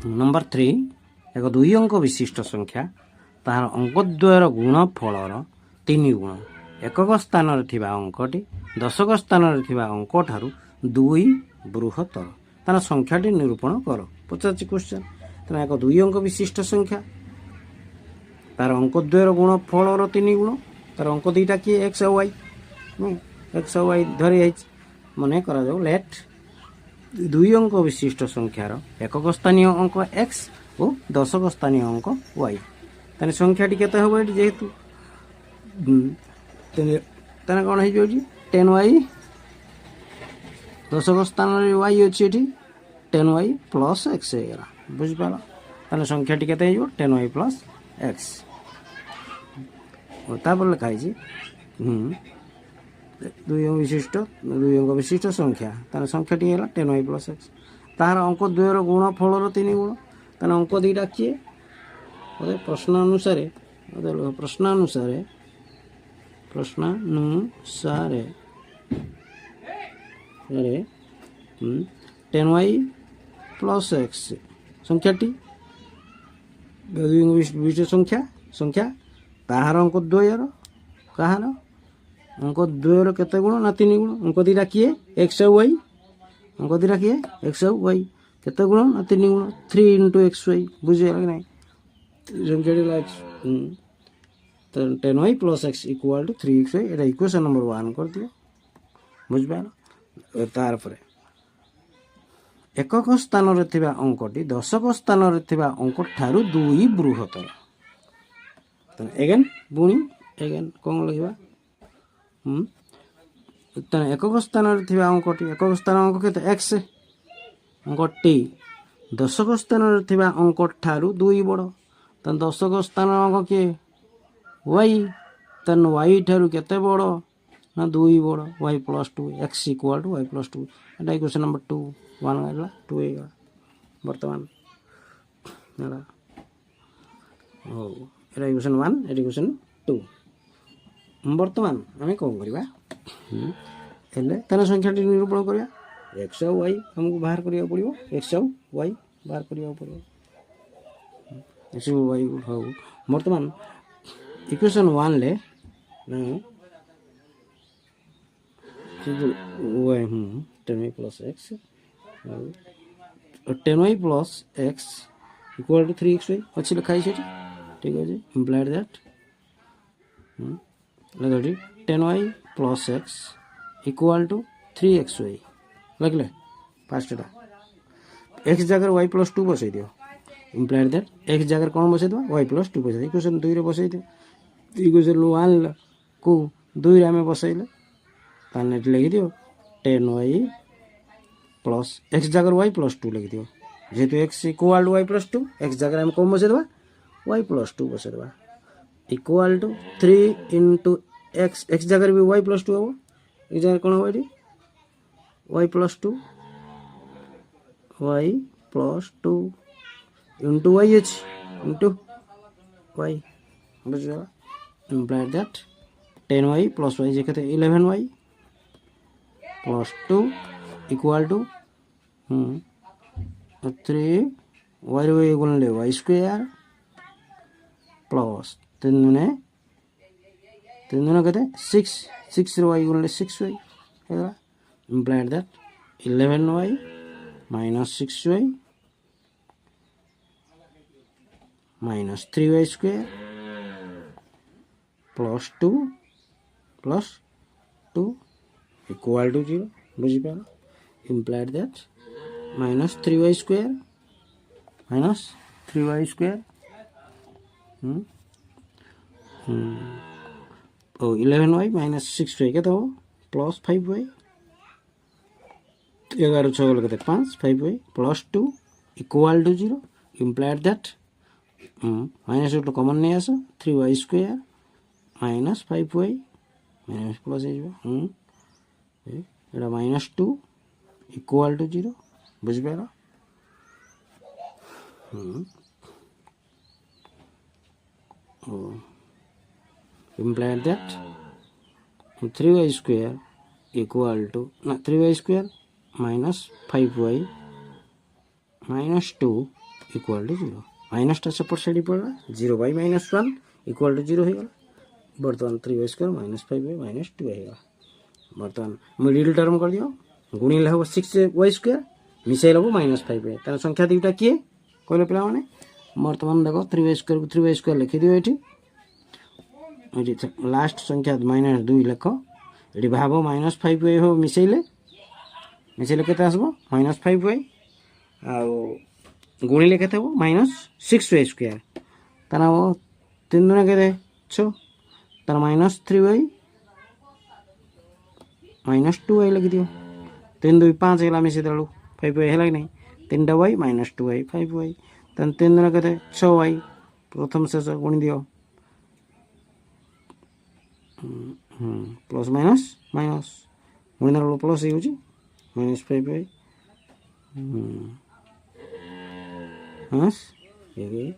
Number 3 एक 2 अंक विशिष्ट संख्या तार अंकद्वयर गुणफलर 3 गुण एकक स्थान अंकटी दशक स्थान अंक ठारू 2 बृहत्तर तार संख्याटी निरूपण कर। 50 क्वेश्चन तेना एक 2 अंक विशिष्ट संख्या तार अंकद्वयर गुणफलर 3 गुण तार अंक दुईटा किए एक्स और वाई एक्स और वाई धरी मन कर लेट 2 अंक विशिष्ट संख्यार एकक स्थानीय अंक एक्स और दशक स्थानीय अंक वाई ताने संख्याटी केते होबो एटी जेहेतु ताने कोन हे जोटी 10y दशक स्थान रे y अछि एटी 10y प्लस x हेगला बुझि पाला ताने संख्याटी केते हेजो 10y प्लस x और तापर लिखा है 2 अंक विशिष्ट संख्या तार संख्याटी है 10y प्लस x तार अंक द्वयर गुणफलर 3 गुण तार अंक दुईटा किए प्रश्नानुसार अरे 10y प्लस x संख्याटी विशिष्ट संख्या ताहार अंक द्वयर कहार अंक द्वयर केते गुण ना 3 गुण अंक दुईटा किए एक्स और वाई अंक दुईटा किए एक्स और वाई केते गुण ना 3 गुण 3 इंटू एक्स वाई बुझे लगे नहीं संख्याटी like 10y plus x equal to 3xy एटा इक्वेशन नंबर 1 कर दियो बुझ पालो। तार पर एकक स्थान रे थिबा अंकटी दशक स्थान रे थिबा अंक ठारू 2 बृहत्तर एगेन बुणी एगेन कौन लिखा एकक स्थान रे थिबा अंकटी एकक स्थान अंक केते एक्स अंकटी दशक स्थान रे थिबा अंक ठारू 2 बड़ तन दशक स्थान अंक के वाई तन वाई ठारू केते बड़ ना 2 बड़ Y plus 2 X equal to Y plus 2 एटा इक्वेशन नंबर 2 1 गला 2 गला वर्तमान एटा ओ एटा इक्वेशन 1 एटा इक्वेशन 2 वर्तमान आम कौन करवा तार संख्याटी निरूपण करवा एक्स और वाई हमको बाहर करिया पड़िबो एक्स और वाई बाहर करिया पड़िबो एक्स और वाई हो वर्तमान इक्वेशन 1 ले Y 10y plus x 10y plus x equal to 3xy अच्छी लिखा है ठीक है implied that 10y plus x equal to 3xy लगले फास्ट x जगह y प्लस 2 बसई दियो इम्प्लाइड दैट x जगह कौन बसई दो y प्लस 2 बसई इक्वेशन 2 रे बसई दियो इक्वेशन 1 को 2 रे हमें बसईले ताने लिख दियो 10y प्लस x जगह y प्लस 2 लिख दियो जेहेतु x equal to y plus 2 x जगह हम कौन बसई देबा y प्लस 2 बसई देबा equal to 3 into x x जगह भी y प्लस 2 हो एक जगह कौन हो y plus 2 into y h into y बुझला implied that 10y plus y जगह 11y plus 2 equal to 3 y गुणले y स्क्वायर प्लस 3 दुने कहते 6 रे y गुणले 6y हेगा implied that 11y minus 6y minus 3y square plus 2 equal to 0 बुझी पाल implied that minus 3y square ओ 11y माइनस 6y के तो प्लस 5y 11 6 कहते 5 5y plus 2 equal to 0 implied that minus two common नहीं आस 3y square minus 5y minus plus एटा minus 2 equal to 0 बुझ पाला implied that 3y square equal to 3y square -5y -2 equal to 0 माइनसटा सेपट side पड़ा 0 / -1 equal to 0 हो बर्तमान 3y² -5y -2 है बर्तमान मिडिल टर्म कर दियो गुणिले हम 6y² मिसाइल हम -5y तार संख्या दुईटा किए कहले पिला माने बर्तमान देखो 3y² को 3y² लिखि दियो एठी लास्ट संख्या -2 लिख ये भाव -5y हो मिसाइले केते आसबो -5y आ गुणिले केते हो -6y² तार 3 दुना केते 6 तार -3y -2y लिखि दियो 3 2 5 है मिसाई देलु 5y है नहीं 3y -2y 5y तन 3 दुना केते 6y प्रथम शेष गुणी दियो प्लस माइनस माइनस गुणी देलु प्लस हो -5y ये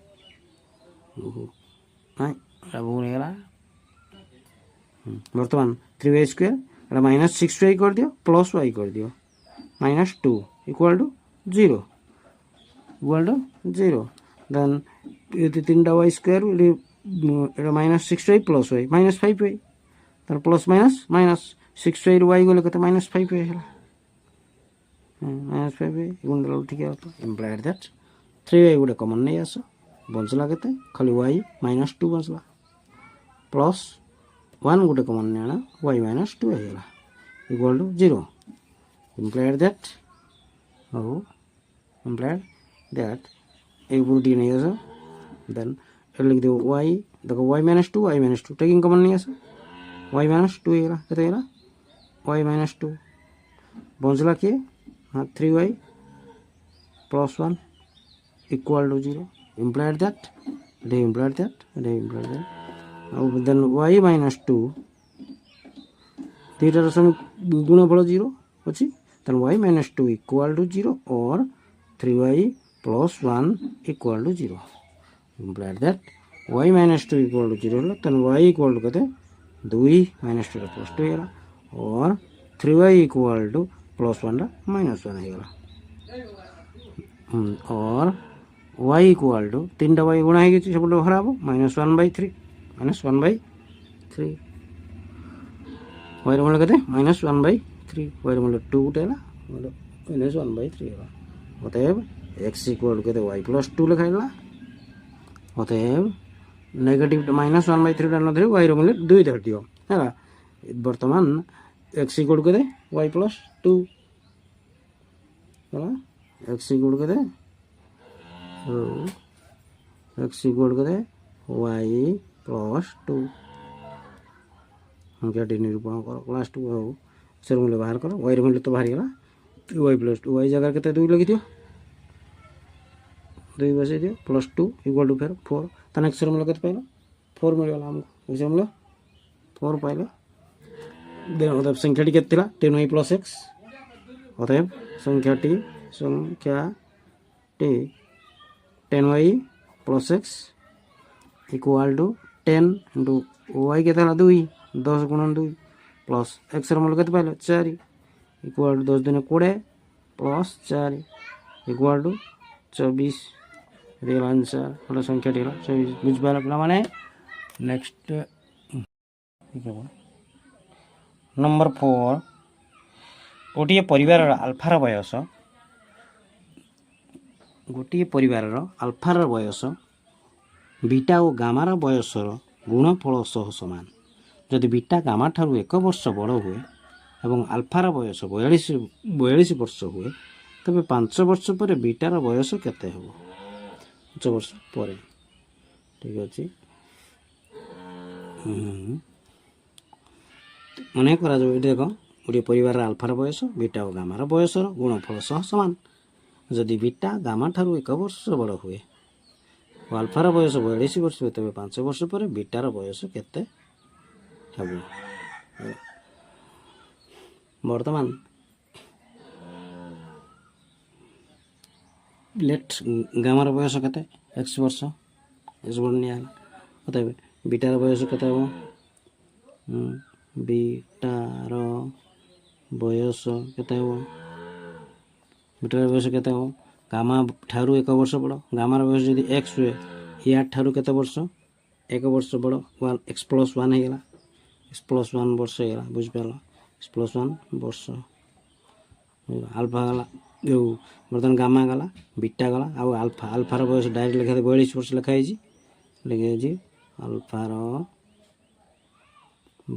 बर्तमान 3y² -6y कर दियो प्लस y कर दियो -2 इक्वल टू 0 देन ये 3टा y² -6y plus y -5y तार plus minus minus 6y y गले कते -5y है -5y गुण ठीक है implied that 3y Gute common नहीं आस बचला केते खाली y -2 बचला प्लस 1 गुटे कॉमन नहीं आना y -2 है इक्वल टू 0 इम्प्लाइड दैट एक गुटी नहीं आस देन लिख दो y देखो y -2 टेकिंग कॉमन नहीं आस y -2 है केते है y -2 बचला के 3y plus 1 equal to 0 implied that then y -2 दुईटार सम गुणफल 0 अच्छी then y -2 इक्वल टू 0 और 3y plus 1 equal to 0 implied that y -2 equal to 0 then y equal to कहते 2 -2 प्लस 2 है और 3y इक्वल टू प्लस 1 -1 है और y इक्वल टू 3टा y गुणा है सब हरा -1/3 y मूल्य कहते -1/3 y मूल्य 2 है -1/3 है अतएव x इक्वल कहते y प्लस 2 लिखा अतएव नेगेटिव -1/3 डाल धर y मूल्य 2 धर दियो है बर्तमान x इक्वल कहते y प्लस 2 है x इक्वल कहते x इक्वल कहते y प्लस 2 संख्या निरूपण कर क्लास 2 हो अक्षर मूल्य बाहर कर y मूल्य तो बाहर गला y प्लस 2 y जगह कहते 2 लिखि दियो 2 बसे दियो प्लस 2 इक्वल टू फिर 4 तन अक्षर मूल्य कहते पाइलो 4 मिलला हमको अक्षर मूल्य 4 पाइलो देन अतएव संख्याटी केते थिला 10y प्लस x अतएव संख्याटी 10y plus x equal to 10 into y के 2 10 गुणन 2 प्लस x मूल्य केते पाइलो 4 इक्वल टू 10 दुने 20 plus 4 equal to 24 real answer वाला संख्या टी 24 बुझ पाला पिला माने नेक्स्ट नंबर 4 गोटे परिवार अल्फार बयस बीटा और गामार बयसर गुणफल सह सामान जदि बीटा गामा ठारू 1 वर्ष बड़ हुए एवं अल्फार बयस 42 वर्ष हुए तबे 5 वर्ष पर बीटार बयस केते हो 5 वर्ष पर ठीक अच्छे मन करा देख गोटे परिवार अल्फार बयस बीटा और गामार बयसर गुणफल सह सामान जदि बीटा गामा ठारू 1 वर्ष बड़ हुए और अल्फार बयस 42 वर्ष हुए तबे 5 वर्ष पर बीटार बयस केते हेबो वर्तमान लेट गामार बयस केते x वर्ष x बनिया अतएव बीटार बयस केते हो बीटार बयस केते हो ବିଟାର ବୟସ କେତେ ହେବ ଗାମା ଠାରୁ 1 ବର୍ଷ ବଡ଼ ଗାମାର ବୟସ ଯଦି x ହୁଏ ୟା ଠାରୁ କେତେ ବର୍ଷ 1 ବର୍ଷ ବଡ଼ x + 1 ହେଇଗଲା x + 1 ବର୍ଷ ହେଇଗଲା ବୁଝିପାରିଲ x + 1 ବର୍ଷ ଆଲଫା ଗଲା ଯେଉଁ ବର୍ତ୍ତମାନ ଗାମା ଗଲା ବିଟା ଗଲା ଆଉ ଆଲଫାର ବୟସ ଡାଇରେକ୍ଟ ଲେଖା 42 ବର୍ଷ ଲେଖା ହେଇଛି ଲେଖାଯାଇଛି ଆଲଫାର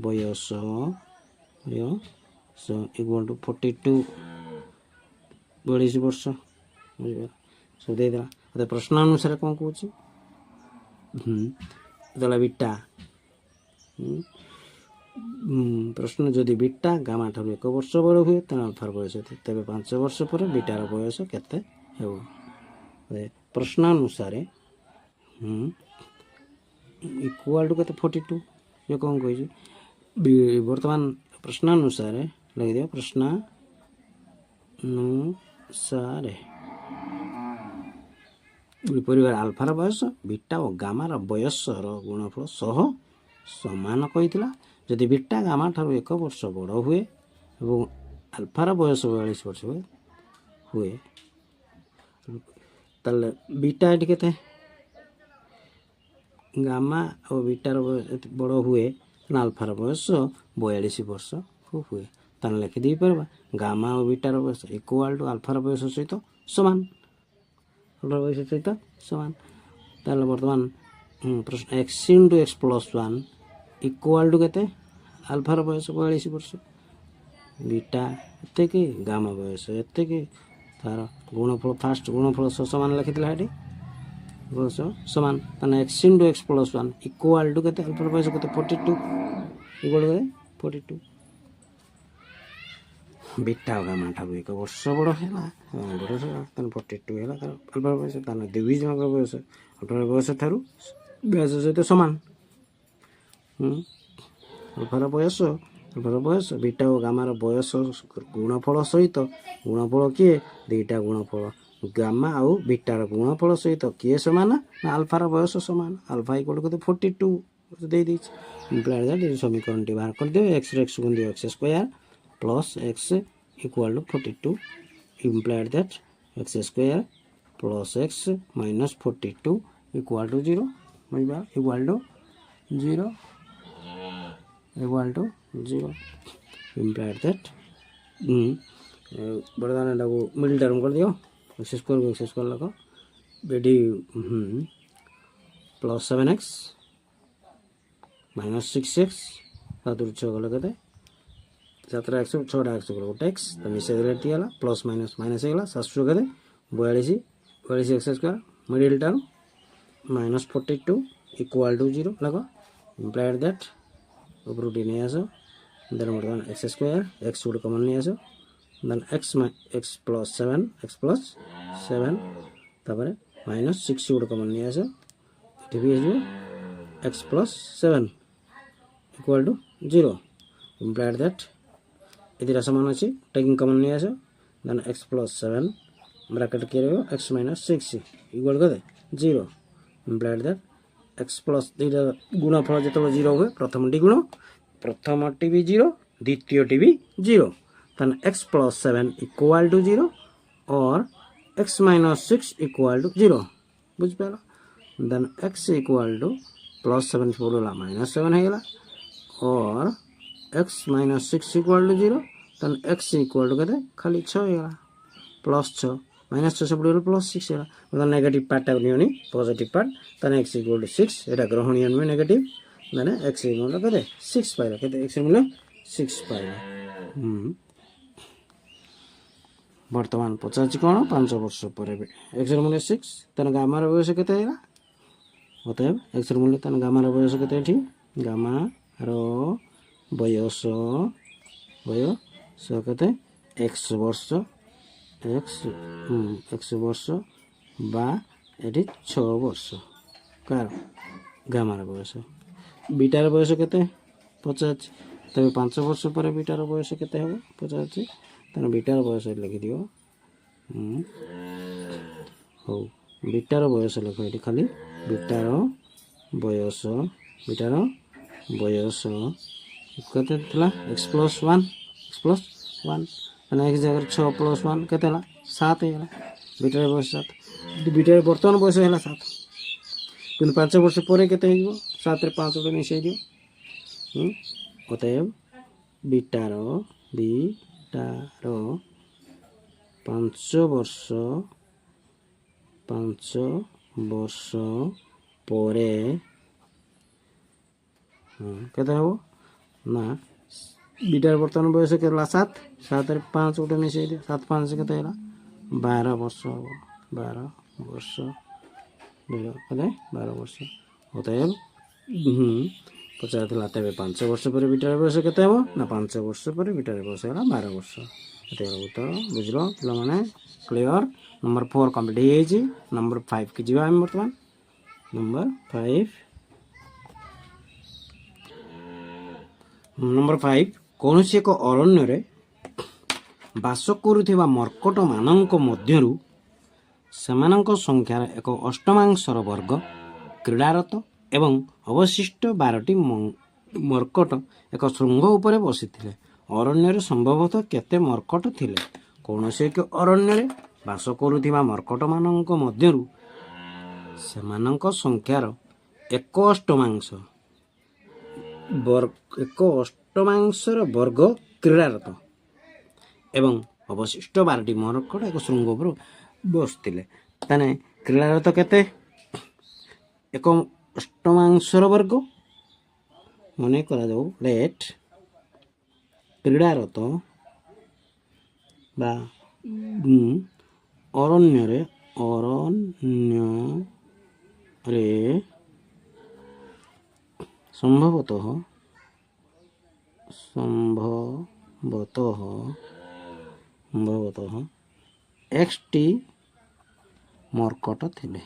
ବୟସ ଇକ୍ୱାଲ୍ ଟୁ 42 42 ବର୍ଷ ବୁଝିପାରିଲ ସବୁ ଦେଇଦେଲା ମୋତେ ପ୍ରଶ୍ନ ଅନୁସାରେ କ'ଣ କହୁଛି ଦେଲା ବିଟା ପ୍ରଶ୍ନ ଯଦି ବିଟା ଗାମା ଠାରୁ 1 ବର୍ଷ ବଡ଼ ହୁଏ ତେଣୁ ଆଲଫାର ବୟସ ତେବେ 5 ବର୍ଷ ପରେ ବିଟାର ବୟସ କେତେ ହେବ ପ୍ରଶ୍ନ ଅନୁସାରେ ଇକ୍ୱାଲ୍ ଟୁ କେତେ 42 ଇଏ କ'ଣ କହିଛି ବର୍ତ୍ତମାନ ପ୍ରଶ୍ନ ଅନୁସାରେ ଲେଖିଦିଅ ପ୍ରଶ୍ନ ଅନୁସାରେ ପରିବାର ଆଲଫାର ବୟସ ବିଟା ଓ ଗାମାର ବୟସର ଗୁଣଫଳ ସହ ସମାନ କହିଥିଲା ଯଦି ବିଟା ଗାମା ଠାରୁ 1 ବର୍ଷ ବଡ଼ ହୁଏ ଏବଂ ଆଲଫାର ବୟସ 42 ବର୍ଷ ହୁଏ ତାହେଲେ ବିଟା ଏଠି କେତେ ଗାମା ଓ ବିଟାର ବଡ଼ ହୁଏ ଆଲଫାର ବୟସ 42 ବର୍ଷ ହୁଏ ତାହେଲେ ଲେଖିଦେଇପାରିବା ଗାମା ଓ ବିଟାର ବୟସ ଇକ୍ୱାଲ୍ ଟୁ ଆଲଫାର ବୟସ ସହିତ ସମାନ ଆଲଫାର ବୟସ ସହିତ ସମାନ ତାହେଲେ ବର୍ତ୍ତମାନ ପ୍ରଶ୍ନ x × x + 1 ଇକ୍ୱାଲ୍ ଟୁ କେତେ ଆଲଫାର ବୟସ 42 ବର୍ଷ ବିଟା ଏତିକି ଗାମା ବୟସ ଏତିକି ତାର ଗୁଣଫଳ ଫାଷ୍ଟ ଗୁଣଫଳ ସମାନ ଲେଖିଥିଲା ଏଠି ବୟସ ସମାନ ତାହେଲେ x × x + 1 ଇକ୍ୱାଲ୍ ଟୁ କେତେ ଆଲଫାର ବୟସ କେତେ 42 ଇକ୍ୱାଲ୍ କେତେ 42 ବିଟା ଗାମା ଠାରୁ 1 ବର୍ଷ ବଡ଼ ହେଲା ତାହେଲେ 42 ହେଲା ତାର ଆଲଫାର ବୟସ ତାହେଲେ ଦୁଇ ଜଣଙ୍କ ବୟସ ଆଲଫାର ବୟସ ଠାରୁ ବୟସ ସହିତ ସମାନ ଆଲଫାର ବୟସ ବିଟା ଓ ଗାମାର ବୟସ ଗୁଣଫଳ ସହିତ ଗୁଣଫଳ କିଏ ଦୁଇଟା ଗୁଣଫଳ ଗାମା ଆଉ ବିଟାର ଗୁଣଫଳ ସହିତ କିଏ ସମାନ ନା ଆଲଫାର ବୟସ ସମାନ ଆଲଫା ଇକ୍ୱାଲ୍ କେତେ 42 ଦେଇଦେଇଛି ସମୀକରଣଟି ବାହାର କରିଦେବେ x ରେ x ଗୁଣିଦିଅ x² plus x equal to 42 implied that x² plus x minus 42 equal to 0 equal to 0 implied that ବର୍ତ୍ତମାନ ଏଟାକୁ ମିଡଲ୍ ଟର୍ମ କରିଦିଅ x² ଲଗ ଏଠି ପ୍ଲସ୍ 7x ମାଇନସ୍ 6x ତା ଦୂର 6 ଗଲେ କେତେ 7x 6ଟା x ଗଲେ ଗୋଟେ x ତ ମିଶାଇ ଦେଲେ ଏଠି ହେଲା ପ୍ଲସ୍ ମାଇନସ୍ ହେଇଗଲା 700 କେତେ 42 x² middle term minus 42 equal to 0 ଲଗ implied that ଉପରୁ ଟି ନେଇ ଆସ ଦେନ୍ ବର୍ତ୍ତମାନ x² x ଗୋଟେ କମନ୍ ନେଇ ଆସ ଦେନ୍ x ପ୍ଲସ୍ 7 ତାପରେ ମାଇନସ୍ 6 ଗୋଟେ କମନ୍ ନେଇ ଆସ ଏଠି ବି ହେଇଯିବ x plus 7 equal to 0 implied that ଏ ଦୁଇଟା ସମାନ ଅଛି ଟେକିଂ କମନ୍ ନେଇ ଆସ ଦେନ୍ x ପ୍ଲସ୍ 7 ବ୍ରାକେଟ୍ କିଏ ରହିବ x ମାଇନସ୍ 6 ଇକ୍ୱାଲ୍ କେତେ 0 implied that x ପ୍ଲସ୍ ଦୁଇଟା ଗୁଣଫଳ ଯେତେବେଳେ 0 ହୁଏ ପ୍ରଥମଟି ଗୁଣ ପ୍ରଥମଟି ବି 0 ଦ୍ୱିତୀୟଟି ବି 0 then x plus 7 equal to 0 or x minus 6 equal to 0 बुझिपाल then x equal to plus 7 बोलला minus 7 हैगला और x minus 6 equal to 0 then x equal to कहते खाली 6 हैगला plus 6 minus 6 से बोलला plus 6 हैगला मतलब नेगेटिव पार्ट टा नियोनी positive part then x equal to 6 एटा ग्रहणीय नुहे negative then x equal to कहते 6 पाइला कहते x मूल्य 6 पाइला ବର୍ତ୍ତମାନ ପଚାରୁଛି କ'ଣ 5 ବର୍ଷ ପରେ x ର ମୂଲ୍ୟ 6 ତାହେଲେ ଗାମାର ବୟସ କେତେ ହେଲା ଅତଏବ x ର ମୂଲ୍ୟ ତାହେଲେ ଗାମାର ବୟସ କେତେ ଏଠି ଗାମାର ବୟସ କେତେ x ବର୍ଷ ବା ଏଠି 6 ବର୍ଷ କାର ଗାମାର ବୟସ ବିଟାର ବୟସ କେତେ ପଚାରୁଛି ତେବେ 5 ବର୍ଷ ପରେ ବିଟାର ବୟସ କେତେ ହେବ ପଚାରୁଛି ତାହେଲେ ବିଟାର ବୟସ ଲେଖିଦିଅ ହଉ ବିଟାର ବୟସ ଲେଖ ଏଠି ଖାଲି ବିଟାର ବୟସ କେତେ ଥିଲା x plus 1 ମାନେ x ଜାଗାରେ 6 plus 1 କେତେ ହେଲା सात हो बीटार बयस 7 बीटार बर्तमान बयस है 7 कि 5 वर्ष पर के 7 रे 5 गोटे मिसई दियो अतएव बीटार 5 वर्ष पर केते हो ना बीटार बर्तमान बयस के 7 7 रे 5 गोटे मिसई दियो 7 5 केते 12 वर्ष 12 वर्ष 12 वर्ष अतएव पचार तेरे 5 वर्ष पर बीटार बयस के 5 वर्ष पर बीटार बयस है 12 वर्ष अतएव उत्तर बुझल पे क्लियर नंबर 4 कम्प्लीट हो नंबर 5 की जीवा बर्तमान नंबर 5 कौन सी एक अरण्य बास करुवा मर्कट मानक मध्यरु सेमानक संख्यार एक अष्टमांशर वर्ग क्रीड़ारत एवं अवशिष्ट 12टी मर्कट एक श्रृंग उपर बसी अरण्य संभवतः केते मर्कट थिले कौन से एक अरण्य बास करुवा मर्कट मानक मध्यरु सेमानक संख्यार एक अष्टमांशर वर्ग क्रीड़ारत एवं अवशिष्ट 12टी मर्कट एक श्रृंग उपर बसते ताने क्रीड़ारत केते एक अष्टमांशर वर्ग मन करा जाऊ लेट क्रीड़ारत बा अरण्य संभवतः एक्सटी मर्कट थिले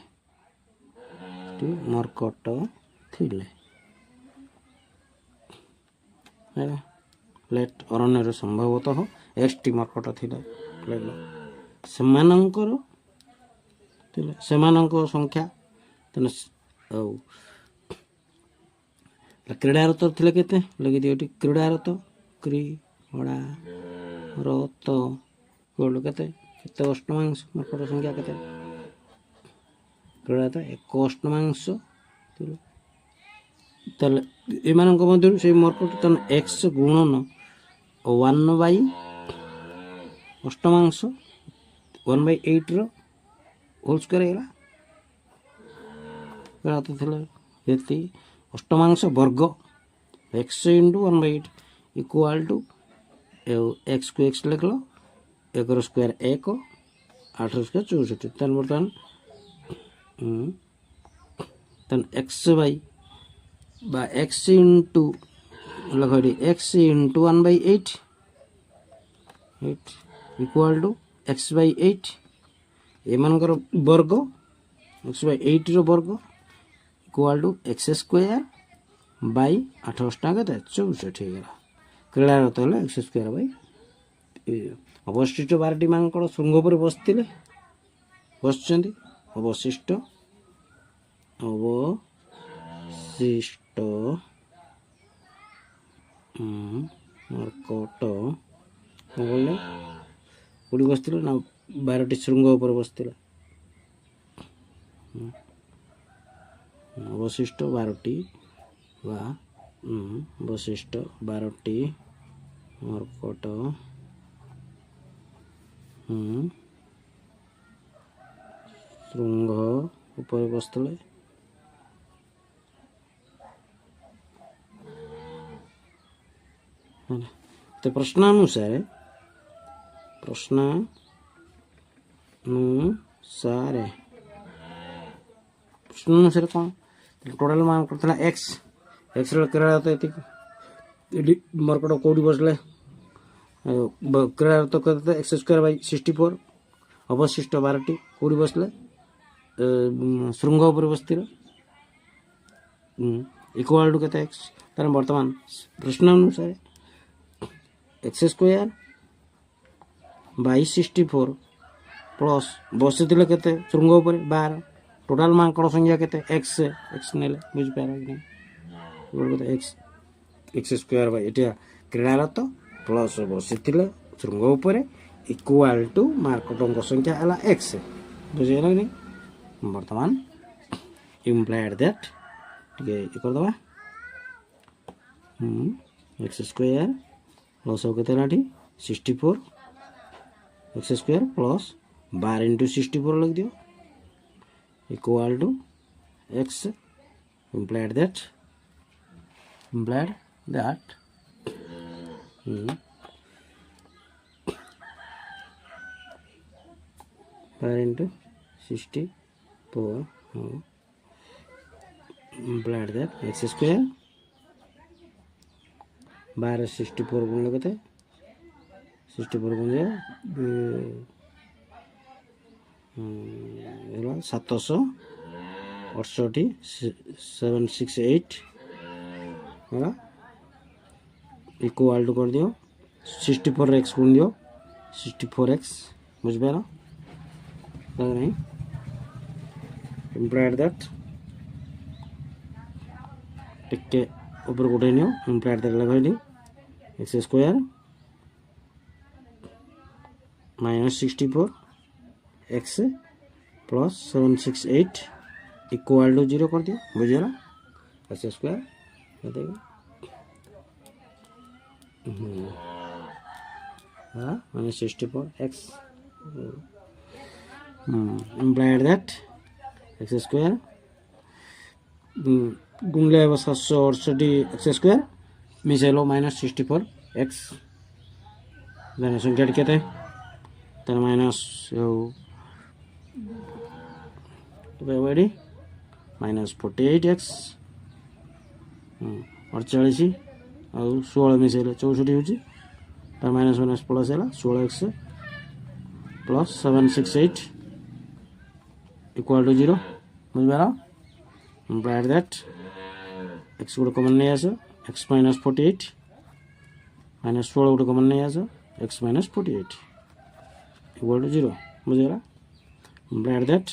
लेट अरण्य संभवतः एक्सटी मर्कट थिले सेमानंकर संख्या क्रीड़ारत थिले केते लगी दियो क्रीड़ारत केते अष्टमांश मर्कट संख्या केते क्रीड़ारत एक अष्टमांश एमानक मध्य से मर्कट एक्स गुणन 1/, अष्टमांश 1/8 होल स्क्वायर ये अष्टमांश वर्ग x into 1/8 equal to x को एक्स लिख लो 1 स्क्वायर 1 8 स्क्वायर 64 बर्तमान एक्स बाई एक्स इंटू लख x into 1/8 equal to x by 8 एमानकर वर्ग x/8 वर्ग equal to x square by 8 के 64 हो क्रीड़ारत है एक्स स्क्वायर बाई अवशिष्ट 12टी मांकड़ श्रृंग पर बसते अवशिष्ट मर्कट बोले कौटी बसते ना 12टी श्रृंग पर बसते अवशिष्ट 12टी अवशिष्ट 12टी मर्कट श्रृंग उपर बसते तो प्रश्नानुसार कौन टोटाल मार्क करता एक्स एक्स क्रीड़ा ये मर्कट कौटी बसले क्रीड़ा तो करते एक्स स्क्वायर बाई 64 अवशिष्ट 12टी कौटी बसले श्रृंग उपर बसती इक्वाल टू के एक्स तार बर्तमान प्रश्नानुसार एक्स स्क्वायर बाई 64 प्लस बसी के श्रृंग उपर 12 टोटाल मांकड़ संख्या के एक्स ने बुझीपार x x square by Etah क्रीड़ारत plus बसी श्रृंग उपर इक्वाल टू मार्कटों संख्या है एक्स बुझीगला कि नहीं बर्तमान इम्प्लाइड दैट टे करदे एक्स स्क्वायर प्लस के 64 एक्स स्क्वायर प्लस 12 इंटू 64 लिख दियो equal to x implied that 12 into 64 implied that x square 12 64 गुण लगते 64 गुण 768 768 है इक्वल टू कर दियो 64x गुण दियो 64x बुझ पारा नहीं इम्प्लाइड दैट टिके ऊपर उठे नियो इम्प्लाइड दैट लगाइली X square minus 64 X plus 768 equal to 0 कर दियो बुझेगा एक्स स्क्वायर हाँ minus 64 X implied that X square गुणले 768 एक्स स्क्वायर मिसेलो माइनस 64 एक्स संख्या के माइनस माइनस 48x 48 और 16 मिसेले 64 हो माइनस माइनस प्लस है 16x प्लस 768 इक्वल टू 0 बुझपार इम्प्लाइड दैट एक्स गोटे कमन नहीं आस एक्स माइनस 48 माइनस 16 गोटे कमन नहीं आस एक्स माइनस 48 इक्वल टू 0 बुझेगा इम्प्लाइड दैट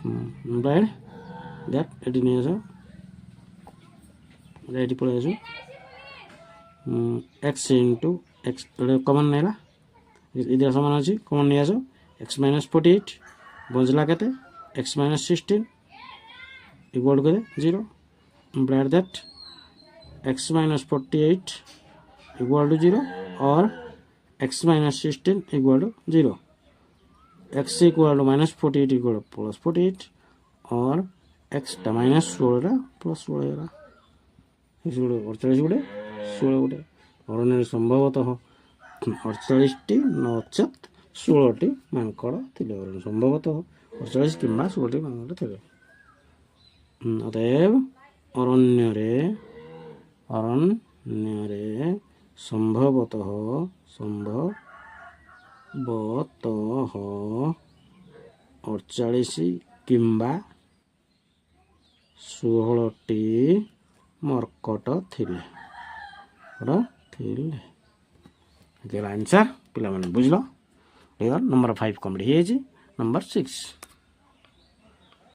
इम्प्लाइड दैट एटी नहीं आस एटी पड़े आस एक्स इंटू एक्स कमन नहीं इधर सामान अच्छी कमन नहीं आस एक्स माइनस 48 बचला के x minus 16 equal to 0 implied that x minus 48 equal to 0 और x minus 16 equal to 0 x equal to minus 48 equal to plus 48 और एक्स माइनस 16 प्लस 16 एक्स गोटे 48 गोटे 16 गोटे अरण्य संभवतः 48 नचेत 16 मांकड़ थे संभवतः 48 कि 16 मांकड़ थे अतएव अरण्य संभवतः 48 कि 16 मर्कट थिले आंसर पे बुझल क्लियर नंबर 5 कम्प्लीट हो नंबर 6